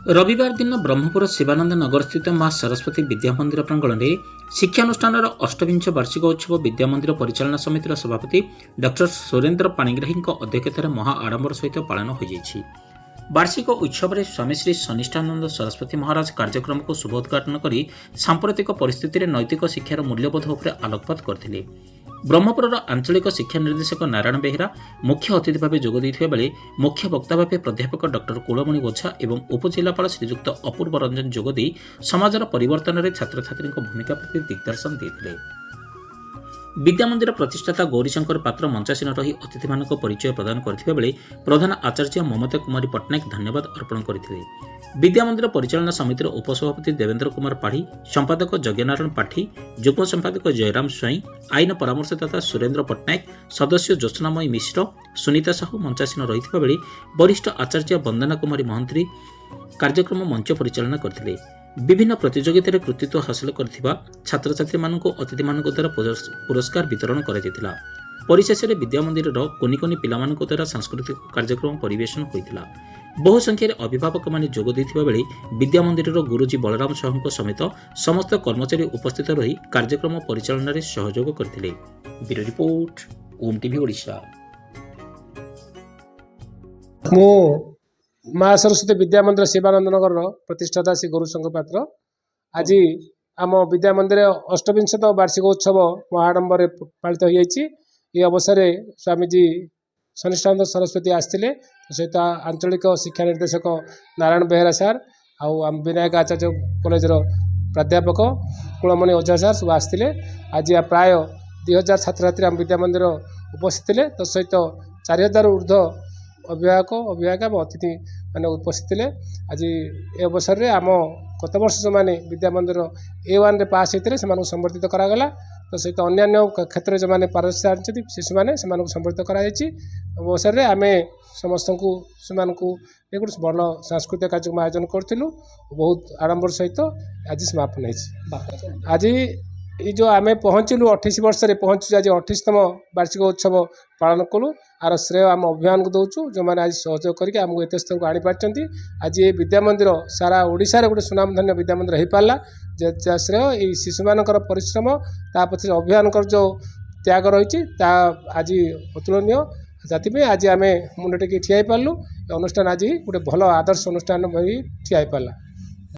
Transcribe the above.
रविवार दिन ब्रह्मपुर शिवानंद नगर स्थित मां सरस्वती विद्या मंदिर प्रांगण में शिक्षानुष्ठान अष्टविंश वार्षिक उत्सव विद्या मंदिर परिचालना समितिर सभापति डॉ सुरेन्द्र पाणिग्राही अध्यक्षतार महा आडंबर सहित पालन हो जाइछि। वार्षिक उत्सव में स्वामी श्री शनिष्ठानंद सरस्वती महाराज कार्यक्रम को शुभोद्घाटन कर सांप्रतिक परिस्थिति में नैतिक शिक्षार मूल्यबोध उपर आलोकपात करथिले। ब्रह्मपुर आंचलिक शिक्षा निर्देशक नारायण बेहेरा मुख्य अतिथि भाव जोग देथिबा बेले मुख्य वक्ता भाव प्राध्यापक डॉ कुलमणि ओझा एवं उपजिलापाल श्रीजुक्त अपूर्व रंजन जोगदी समाजर परिवर्तन में छात्र छात्री भूमिका प्रति दिग्दर्शन देथिले। विद्यामंदिर प्रतिष्ठाता गौरीशंकर पात्र मंचासीन रही अतिथि मानक परिचय प्रदान करथिबा बेले प्रधान आचार्य ममता कुमारी पट्टनायक धन्यवाद अर्पण करथिले। विद्यामंदिर परिचालना समितिर उपसभापति देवेन्द्र कुमार पाढ़ी, संपादक यज्ञनारायण पाठी, युग्म संपादक जयराम स्वाई, आईन परामर्शदाता सुरेन्द्र पट्टनायक, सदस्य ज्योत्सनामयी मिश्र, सुनीता साहू मंचासीन रहिथिबा बेले वरिष्ठ आचार्य वंदना कुमारी महंत्री कार्यक्रम मंच परिचालना करथिले। विभिन्न प्रतियोगितार कृतित्व हासिल करथिबा छात्र छात्री मानक अतिथि मानक द्वारा पुरस्कार वितरण करा जैतिला। परिशेष में विद्यामंदिर कोनि कोनि पिला मानक द्वारा सांस्कृतिक कार्यक्रम परिवेशन होइतिला। बहु संख्यार अभिभावक माने जोग दैथिबा बेले विद्यामंदिर गुरुजी बलराम साहू समेत समस्त कर्मचारी उपस्थित रही कार्यक्रम परिचालन में सहयोग करथिले। ब्यूरो रिपोर्ट ओम टीवी ओडिशा। माँ सरस्वती विद्या मंदिर शिवानंद नगर प्रतिष्ठाता श्री गौरीशंकर पात्र आज आम विद्या मंदिर अष्टविंशतम वार्षिक उत्सव महाडंबर पालित हो जाइए। अवसर स्वामीजी शनिष्ठानंद सरस्वती आसते सहित आंचलिक शिक्षा निर्देशक नारायण बेहेरा सार आम विनायक आचार्य कॉलेज प्राध्यापक कुलमणि ओझा सार सब आसते। आज प्राय 2000 छात्र छात्री आम विद्या मंदिर उपस्थित थे। तत्सहित 4000 ऊर्ध्व अभिभावक अभिभाविका अतिथि मैंने उपस्थित थे। आज ए अवसर में आम गत वर्ष जो मैंने विद्या मंदिर A1 पास होते से संबर्धित करागला। तो सहित अन्य क्षेत्र में जो मैंने पारदर्शिता आनी शिशु मैंने संबर्धित कर अवसर में आम समस्त को गोटे भल सांस्कृतिक कार्यक्रम आयोजन करूँ। बहुत आडंबर सहित आज समापन हो। आज ये जो आम पहुँचलु 28 वर्ष पहुँचु आज 28तम वार्षिक उत्सव पालन कलु। आर श्रेय आम अभियान को दौचु जो मैंने आज सहयोग करके आमको एत स्तर को आनीपार। आज ये विद्या मंदिर सारा ओडिशार गोटे सुनामधन्य विद्या मंदिर हो पारा। श्रेय ये शिशु मान परिश्रम ता पछे अभियान जो त्याग रही आज अतुलनीय। जाति आज आम मुंड टेक ठिया पार्लु। अनुष्ठान आज गोटे भल आदर्श अनुष्ठान ठिया पारा।